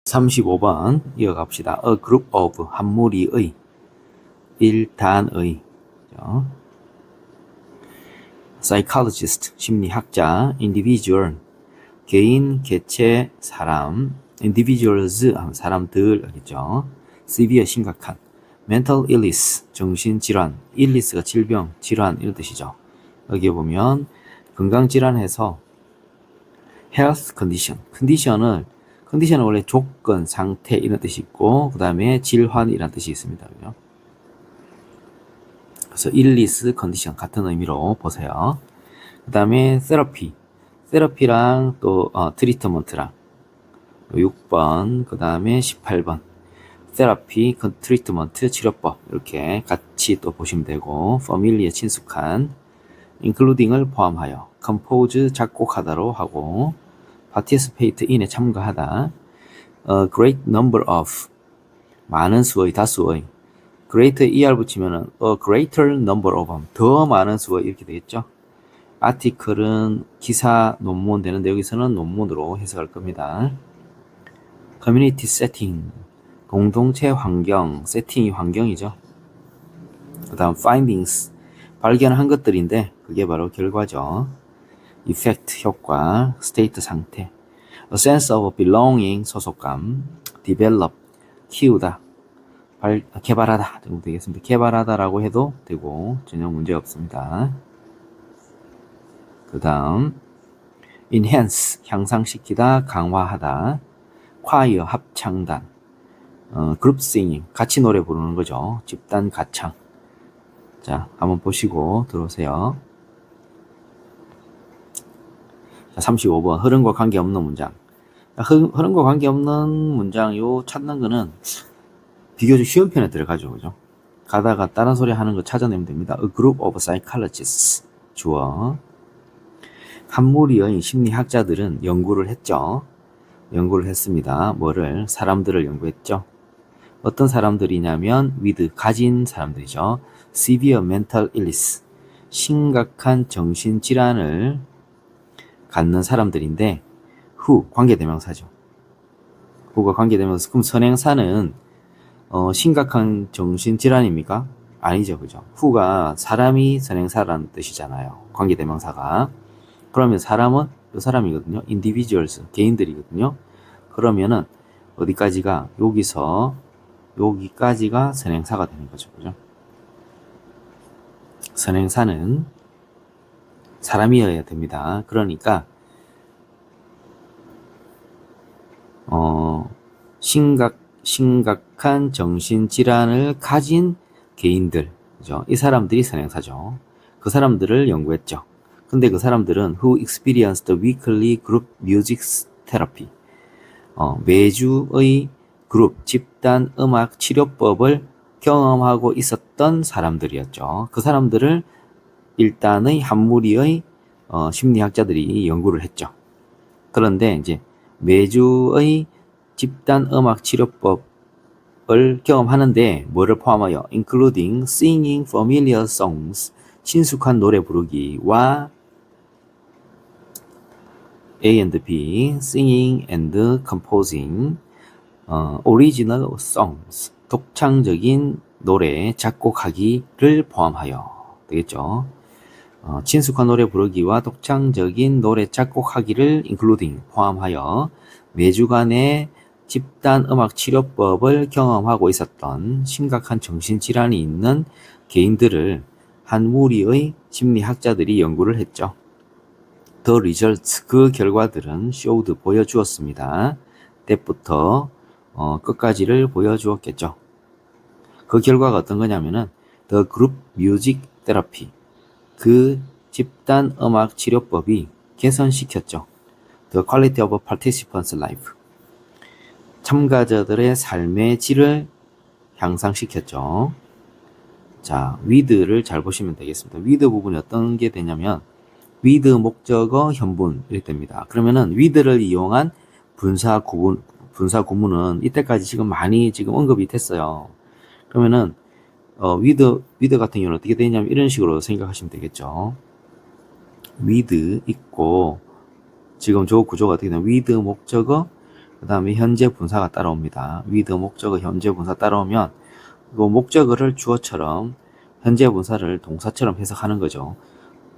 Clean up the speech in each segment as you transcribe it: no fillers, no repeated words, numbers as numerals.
35번 이어갑시다. A group of 한 무리의 일단의 psychologist 심리학자 individual 개인 개체 사람 individuals 사람들이죠. severe 심각한 mental illness 정신질환 illness가 질병 질환 이런 뜻이죠. 여기 보면 건강질환해서 health condition 컨디션은 원래 조건, 상태 이런 뜻이 있고 그 다음에 질환 이란 뜻이 있습니다. 그죠? 그래서 illness, 컨디션 같은 의미로 보세요. 그 다음에 테라피랑 또 트리트먼트랑 6번 그 다음에 18번 테라피, 트리트먼트, 치료법 이렇게 같이 또 보시면 되고 familiar 친숙한 including을 포함하여 compose 작곡하다로 하고 participate in에 참가하다 a great number of 많은 수의 다수의 greater er 붙이면은 a greater number of 더 많은 수의 이렇게 되겠죠. article은 기사 논문 되는데 여기서는 논문으로 해석할 겁니다. community setting 공동체 환경 세팅이 환경이죠. 그 다음 findings 발견한 것들인데 그게 바로 결과죠. effect 효과, state 상태, a sense of belonging 소속감, develop 키우다, 개발하다 정도 되겠습니다. 개발하다라고 해도 되고 전혀 문제 없습니다. 그 다음 enhance 향상시키다, 강화하다, choir 합창단, group singing 같이 노래 부르는 거죠. 집단 가창. 자, 한번 보시고 들어오세요. 35번 흐름과 관계없는 문장. 흐름과 관계없는 문장 요 찾는 거는 비교적 쉬운 편에 들어가죠. 그죠? 가다가 다른 소리 하는 거 찾아내면 됩니다. A group of psychologists 주어 한 무리의 심리학자들은 연구를 했죠. 연구를 했습니다. 뭐를? 사람들을 연구했죠. 어떤 사람들이냐면 with 가진 사람들이죠. severe mental illness 심각한 정신질환을 갖는 사람들인데 who 관계대명사죠. who가 관계대명사. 그럼 선행사는 심각한 정신질환입니까? 아니죠. 그죠? who가 사람이 선행사라는 뜻이잖아요. 관계대명사가. 그러면 사람은 이 사람이거든요. individuals 개인들이거든요. 그러면은 어디까지가 여기까지가 선행사가 되는 거죠. 그죠? 선행사는 사람이어야 됩니다. 그러니까 심각한 정신질환을 가진 개인들, 그죠? 이 사람들이 선행사죠. 그 사람들을 연구했죠. 근데 그 사람들은 who experienced weekly group music therapy 매주의 그룹 집단 음악 치료법을 경험하고 있었던 사람들이었죠. 그 사람들을 일단의 한 무리의 심리학자들이 연구를 했죠. 그런데 이제 매주의 집단 음악 치료법을 경험하는데 뭐를 포함하여 including singing familiar songs 친숙한 노래 부르기와 A and B singing and composing original songs 독창적인 노래 작곡하기를 포함하여 되겠죠. 친숙한 노래 부르기와 독창적인 노래 작곡하기를 including 포함하여 매주간의 집단 음악 치료법을 경험하고 있었던 심각한 정신질환이 있는 개인들을 한 무리의 심리학자들이 연구를 했죠. The results 그 결과들은 showed 보여주었습니다. 때부터 끝까지를 보여주었겠죠. 그 결과가 어떤 거냐면은 the group music therapy 그 집단 음악 치료법이 개선시켰죠. The quality of participants' life 참가자들의 삶의 질을 향상시켰죠. 자, with를 잘 보시면 되겠습니다. with 부분이 어떤 게 되냐면 with 목적어 현분 이렇게 됩니다. 그러면은 with를 이용한 분사 구문은 이때까지 지금 많이 언급이 됐어요. 그러면은 with 같은 경우는 어떻게 되냐면 이런 식으로 생각하시면 되겠죠. with 있고 지금 저 구조가 어떻게 되냐면 with 목적어 그 다음에 현재 분사가 따라옵니다. with 목적어 현재 분사 따라오면 그 목적어를 주어처럼 현재 분사를 동사처럼 해석하는 거죠.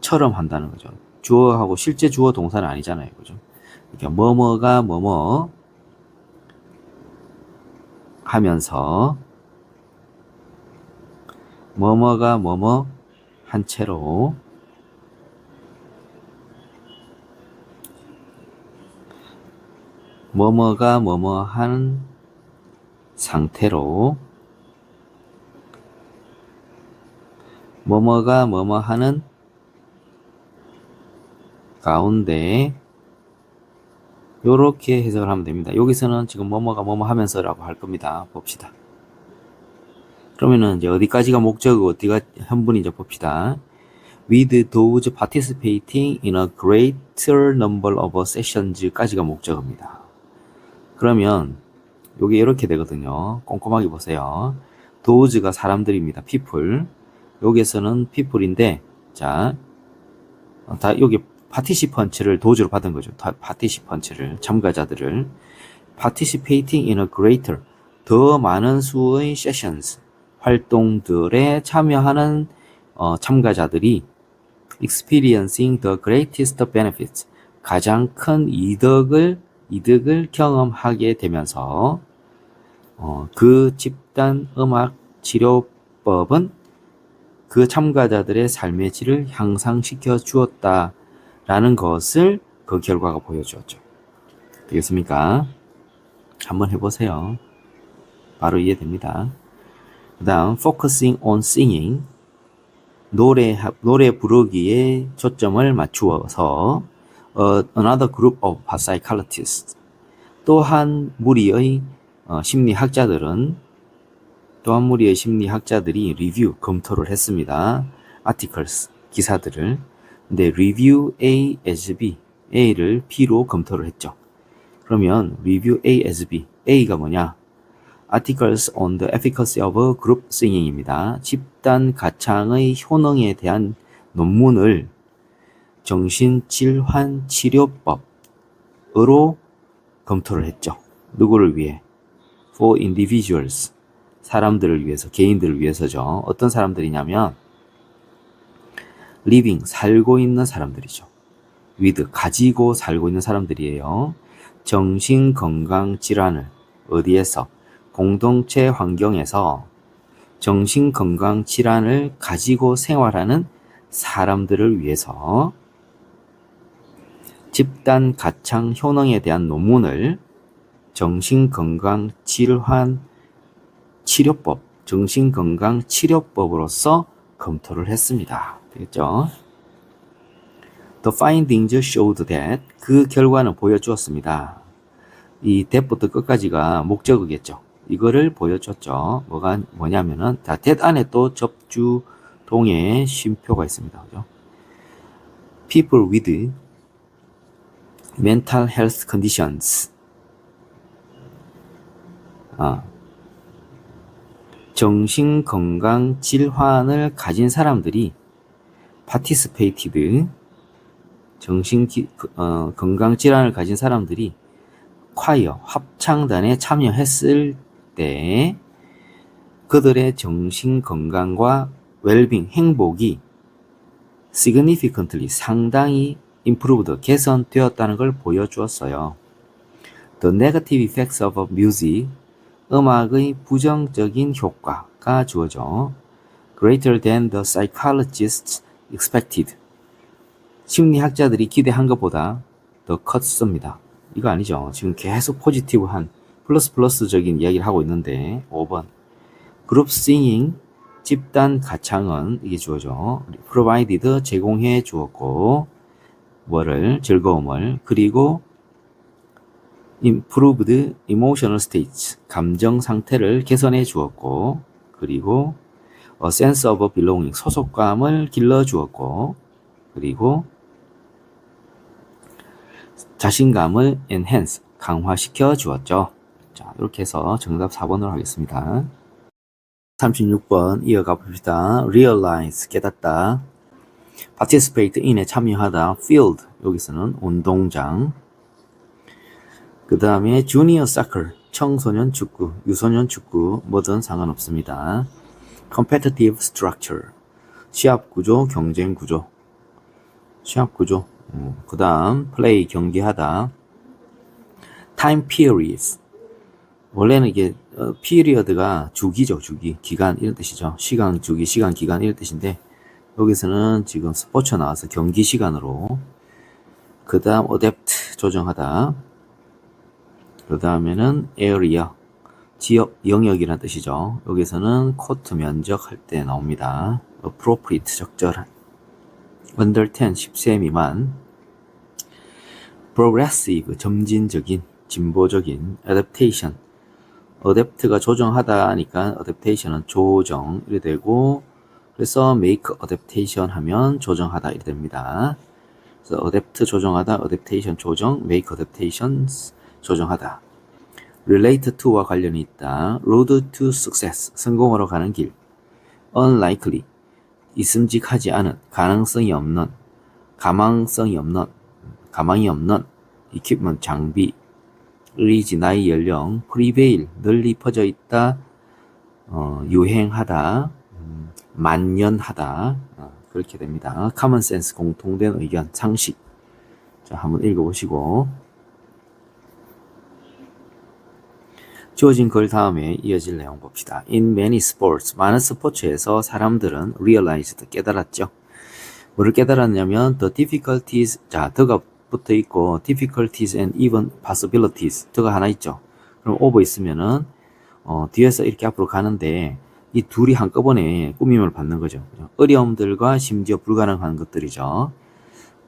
처럼 한다는 거죠. 주어하고 실제 주어 동사는 아니잖아요. 그죠? 그러니까 뭐뭐가 뭐뭐 하면서 뭐뭐가 뭐뭐 한 채로 뭐뭐가 뭐뭐 한 상태로 뭐뭐가 뭐뭐 하는 가운데 요렇게 해석을 하면 됩니다. 여기서는 지금 뭐뭐가 뭐뭐 하면서라고 할 겁니다. 봅시다. 그러면은 이제 어디까지가 목적이고 어디가 현분이죠. 봅시다. With those participating in a greater number of sessions까지가 목적어입니다. 그러면 요게 이렇게 되거든요. 꼼꼼하게 보세요. those가 사람들입니다. people. 여기에서는 people인데 자, 다 여기 participant를 those로 받은 거죠. participant를 참가자들을 participating in a greater 더 많은 수의 sessions 활동들에 참여하는 참가자들이 experiencing the greatest benefits 가장 큰 이득을 경험하게 되면서 그 집단 음악 치료법은 그 참가자들의 삶의 질을 향상시켜 주었다라는 것을 그 결과가 보여주었죠. 되겠습니까? 한번 해보세요. 바로 이해됩니다. 그 다음 focusing on singing 노래 부르기에 초점을 맞추어서 another group of psychologists 또한 무리의 심리학자들이 리뷰 검토를 했습니다. articles 기사들을. 근데 review A as B A를 B로 검토를 했죠. 그러면 review A as B A가 뭐냐? articles on the efficacy of group singing입니다. 집단 가창의 효능에 대한 논문을 정신질환 치료법으로 검토를 했죠. 누구를 위해? For individuals. 사람들을 위해서, 개인들을 위해서죠. 어떤 사람들이냐면 living, 살고 있는 사람들이죠. with, 가지고 살고 있는 사람들이에요. 정신건강질환을 어디에서? 공동체 환경에서 정신건강질환을 가지고 생활하는 사람들을 위해서 집단 가창 효능에 대한 논문을 정신건강질환 치료법, 정신건강치료법으로서 검토를 했습니다. 되겠죠? The findings showed that 그 결과는 보여주었습니다. 이 that부터 끝까지가 목적어겠죠. 이거를 보여줬죠. 뭐냐면은, 자, that 안에 또 접주 동의 쉼표가 있습니다. 그죠? People with mental health conditions. 정신건강 질환을 가진 사람들이 participated, 건강 질환을 가진 사람들이 콰이어, 합창단에 참여했을 때 그들의 정신 건강과 웰빙, 행복이 significantly, 상당히 improved, 개선되었다는 걸 보여주었어요. The negative effects of music, 음악의 부정적인 효과가 주어져 greater than the psychologists expected. 심리학자들이 기대한 것보다 더 컸습니다. 이거 아니죠. 지금 계속 포지티브한 플러스적인 이야기를 하고 있는데 5번 그룹 싱잉 집단 가창은 이게 주어져 provided 제공해 주었고 뭐를 즐거움을 그리고 improved emotional states 감정 상태를 개선해 주었고 그리고 a sense of belonging 소속감을 길러 주었고 그리고 자신감을 enhance 강화시켜 주었죠. 자, 이렇게 해서 정답 4번으로 하겠습니다. 36번 이어가 봅시다. realize 깨닫다 participate in에 참여하다 field 여기서는 운동장 그 다음에 junior soccer, 청소년 축구, 유소년 축구, 뭐든 상관없습니다. competitive structure, 시합 구조, 경쟁 구조, 시합 구조. 그 다음 play, 경기하다. time periods, 원래는 이게 period가 주기죠, 주기, 기간 이런 뜻이죠. 시간 주기, 시간 기간 이런 뜻인데 여기서는 지금 스포츠 나와서 경기 시간으로. 그 다음 adapt, 조정하다. 그 다음에는 area, 지역, 영역이라는 뜻이죠. 여기서는 코트 면적 할 때 나옵니다. appropriate, 적절한. under 10, 10세 미만. progressive, 점진적인, 진보적인. adaptation, adapt가 조정하다 하니까 adaptation은 조정 이렇게 되고, 그래서 make adaptation 하면 조정하다 이렇게 됩니다. 그래서 adapt 조정하다, adaptation 조정, make adaptations 조정하다. relate to와 관련이 있다. road to success, 성공으로 가는 길. unlikely, 있음직하지 않은, 가능성이 없는, 가망성이 없는, 가망이 없는. equipment, 장비. release, 나이, 연령. prevail, 널리 퍼져 있다, 유행하다, 만연하다. 그렇게 됩니다. common sense, 공통된 의견, 상식. 자, 한번 읽어보시고 주어진 글 다음에 이어질 내용 봅시다. In many sports, 많은 스포츠에서 사람들은 realized, 깨달았죠. 뭐를 깨달았냐면 the difficulties, 자, the가 붙어 있고 difficulties and even possibilities, the가 하나 있죠. 그럼 over 있으면은 뒤에서 이렇게 앞으로 가는데 이 둘이 한꺼번에 꾸밈을 받는 거죠. 어려움들과 심지어 불가능한 것들이죠.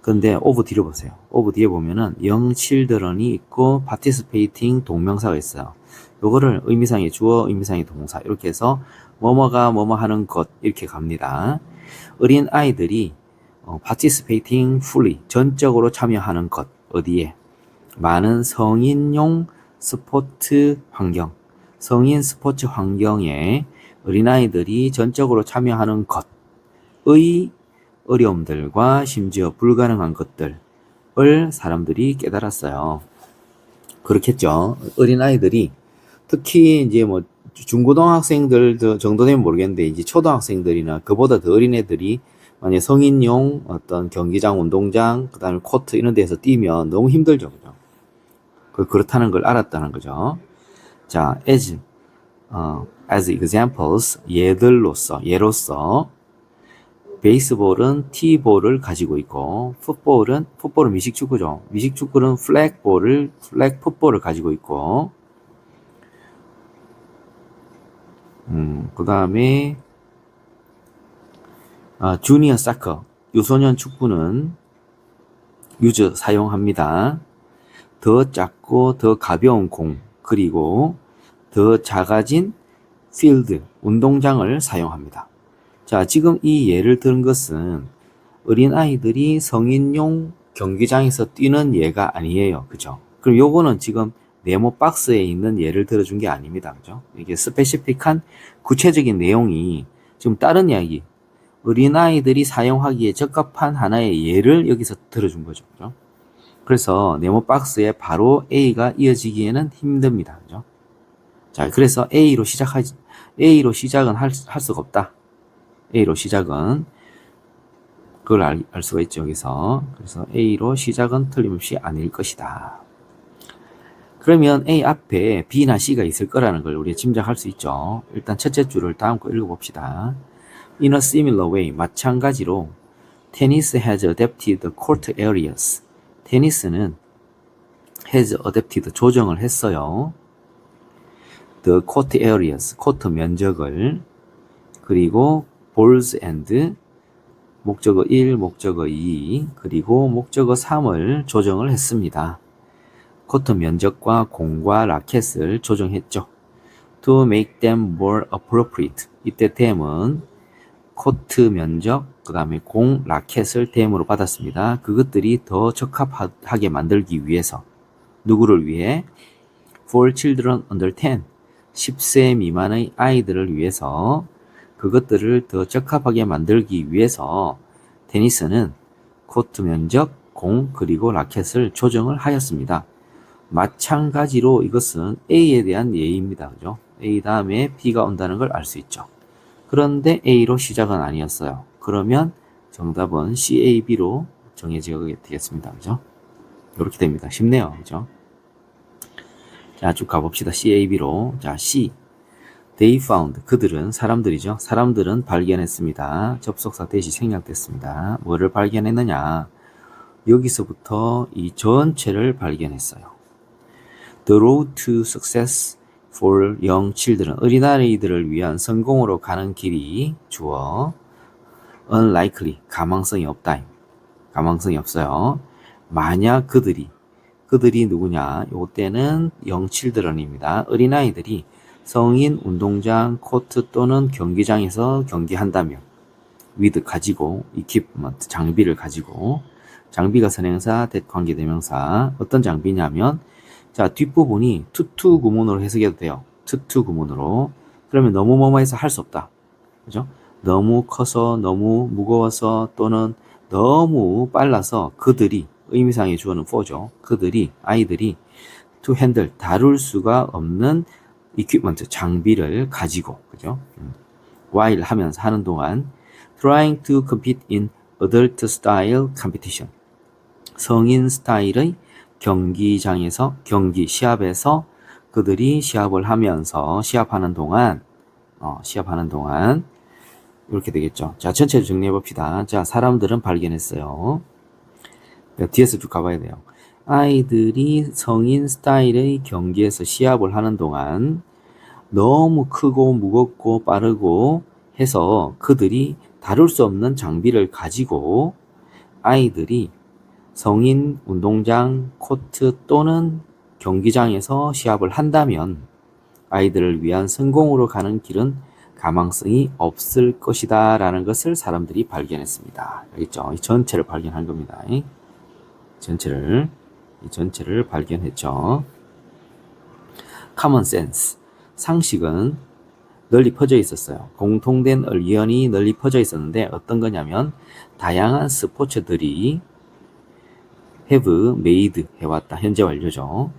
근데 over 뒤로 보세요. over 뒤에 보면은 young children이 있고 participating 동명사가 있어요. 요거를 의미상의 주어, 의미상의 동사 이렇게 해서 뭐뭐가 뭐뭐 하는 것 이렇게 갑니다. 어린 아이들이 participating fully, 전적으로 참여하는 것. 어디에? 많은 성인용 스포츠 환경, 성인 스포츠 환경에 어린아이들이 전적으로 참여하는 것의 어려움들과 심지어 불가능한 것들을 사람들이 깨달았어요. 그렇겠죠. 어린아이들이 특히 이제 뭐 중고등학생들 정도 되면 모르겠는데 이제 초등학생들이나 그보다 더 어린 애들이 만약 성인용 어떤 경기장, 운동장, 그 다음에 코트 이런 데서 뛰면 너무 힘들죠. 그죠? 그렇다는 걸 알았다는 거죠. 자, as examples, 예로서, 베이스볼은 티볼을 가지고 있고, 풋볼은 미식축구죠. 미식축구는 플래ግ 풋볼을 가지고 있고, 그 다음에, 주니어 사커, 유소년 축구는 사용합니다. 더 작고 더 가벼운 공, 그리고 더 작아진 필드, 운동장을 사용합니다. 자, 지금 이 예를 든 것은 어린아이들이 성인용 경기장에서 뛰는 예가 아니에요. 그죠? 그럼 요거는 지금 네모 박스에 있는 예를 들어준 게 아닙니다. 그죠? 이게 스페시픽한 구체적인 내용이 지금 다른 이야기, 어린아이들이 사용하기에 적합한 하나의 예를 여기서 들어준 거죠. 그죠? 그래서 네모 박스에 바로 A가 이어지기에는 힘듭니다. 그죠? 자, 그래서 A로 시작은 할 수가 없다. A로 시작은 그걸 알 수가 있죠. 여기서. 그래서 A로 시작은 틀림없이 아닐 것이다. 그러면 A 앞에 B나 C가 있을 거라는 걸 우리가 짐작할 수 있죠. 일단 첫째 줄을 다음 거 읽어봅시다. In a similar way, 마찬가지로 tennis has adapted the court areas. 테니스는 has adapted, 조정을 했어요. The court areas, 코트 면적을. 그리고 balls and, 목적어 1, 목적어 2, 그리고 목적어 3을 조정을 했습니다. 코트 면적과 공과 라켓을 조정했죠. To make them more appropriate. 이때 them은 코트 면적, 그 다음에 공, 라켓을 them으로 받았습니다. 그것들이 더 적합하게 만들기 위해서. 누구를 위해? For children under 10. 10세 미만의 아이들을 위해서, 그것들을 더 적합하게 만들기 위해서 테니스는 코트 면적, 공, 그리고 라켓을 조정을 하였습니다. 마찬가지로 이것은 A에 대한 예입니다. 그죠? A 다음에 B가 온다는 걸 알 수 있죠. 그런데 A로 시작은 아니었어요. 그러면 정답은 CAB로 정해지게 되겠습니다. 그죠? 이렇게 됩니다. 쉽네요. 그죠? 자, 쭉 가봅시다. CAB로. 자, C. They found. 그들은, 사람들이죠. 사람들은 발견했습니다. 접속사 대시 생략됐습니다. 뭐를 발견했느냐? 여기서부터 이 전체를 발견했어요. The road to success for young children. 어린아이들을 위한 성공으로 가는 길이 주어. unlikely. 가망성이 없다. 가망성이 없어요. 만약 그들이 누구냐? 요때는 young children입니다. 어린아이들이 성인 운동장, 코트 또는 경기장에서 경기한다면 with 가지고, equipment 장비를 가지고, 장비가 선행사, that 관계대명사. 어떤 장비냐면 자, 뒷부분이 투투 구문으로 해석해도 돼요. 투투 구문으로. 그러면 너무 뭐뭐해서 할 수 없다. 그죠? 너무 커서, 너무 무거워서, 또는 너무 빨라서 그들이, 의미상의 주어는 for죠. 그들이, 아이들이 to handle, 다룰 수가 없는 equipment, 장비를 가지고, 그죠? while 하면서, 하는 동안 trying to compete in adult style competition. 성인 스타일의 경기장에서, 시합에서 그들이 시합을 하면서, 시합하는 동안, 이렇게 되겠죠. 자, 전체를 정리해 봅시다. 자, 사람들은 발견했어요. 뒤에서 쭉 가봐야 돼요. 아이들이 성인 스타일의 경기에서 시합을 하는 동안 너무 크고 무겁고 빠르고 해서 그들이 다룰 수 없는 장비를 가지고 아이들이 성인 운동장, 코트 또는 경기장에서 시합을 한다면 아이들을 위한 성공으로 가는 길은 가망성이 없을 것이다 라는 것을 사람들이 발견했습니다. 알겠죠? 이 전체를 발견한 겁니다. 이 전체를 발견했죠. common sense, 상식은 널리 퍼져 있었어요. 공통된 의견이 널리 퍼져 있었는데 어떤 거냐면 다양한 스포츠들이 have made 해왔다. 현재 완료죠.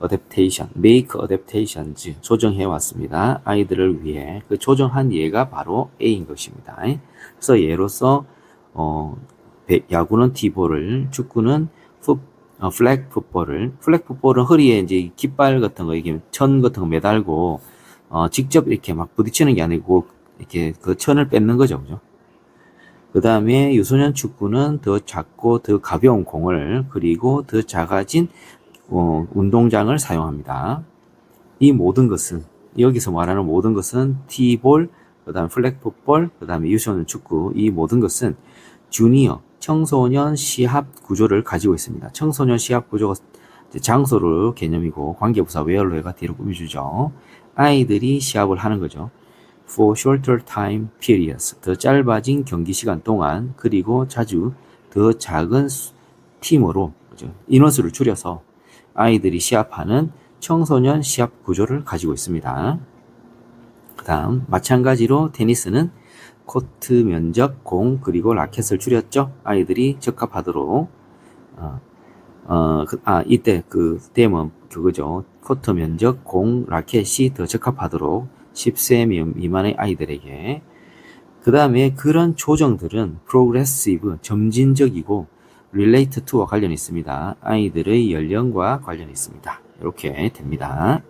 adaptation, make adaptations 조정해왔습니다. 아이들을 위해 그 조정한 예가 바로 A인 것입니다. 그래서 예로서 야구는 티볼을, 축구는 플랙 풋볼은 허리에 이제 깃발 같은 거, 이게 천 같은 거 매달고 직접 이렇게 막 부딪히는 게 아니고 이렇게 그 천을 뺏는 거죠, 그죠? 그 다음에 유소년 축구는 더 작고 더 가벼운 공을, 그리고 더 작아진 운동장을 사용합니다. 이 모든 것은, 여기서 말하는 모든 것은 티볼, 그 다음에 플랙 풋볼, 그 다음에 유소년 축구, 이 모든 것은 주니어, 청소년 시합 구조를 가지고 있습니다. 청소년 시합 구조가 장소로 개념이고 관계부사 where로 해가 뒤로 꾸며주죠. 아이들이 시합을 하는 거죠. For shorter time periods, 더 짧아진 경기 시간 동안, 그리고 자주 더 작은 팀으로, 그죠? 인원수를 줄여서 아이들이 시합하는 청소년 시합 구조를 가지고 있습니다. 그 다음 마찬가지로 테니스는 코트 면적, 공, 그리고 라켓을 줄였죠. 아이들이 적합하도록. 이때 그 댐은 그거죠. 코트 면적, 공, 라켓이 더 적합하도록 10세 미만의 아이들에게. 그 다음에 그런 조정들은 progressive, 점진적이고 relate to와 관련이 있습니다. 아이들의 연령과 관련이 있습니다. 이렇게 됩니다.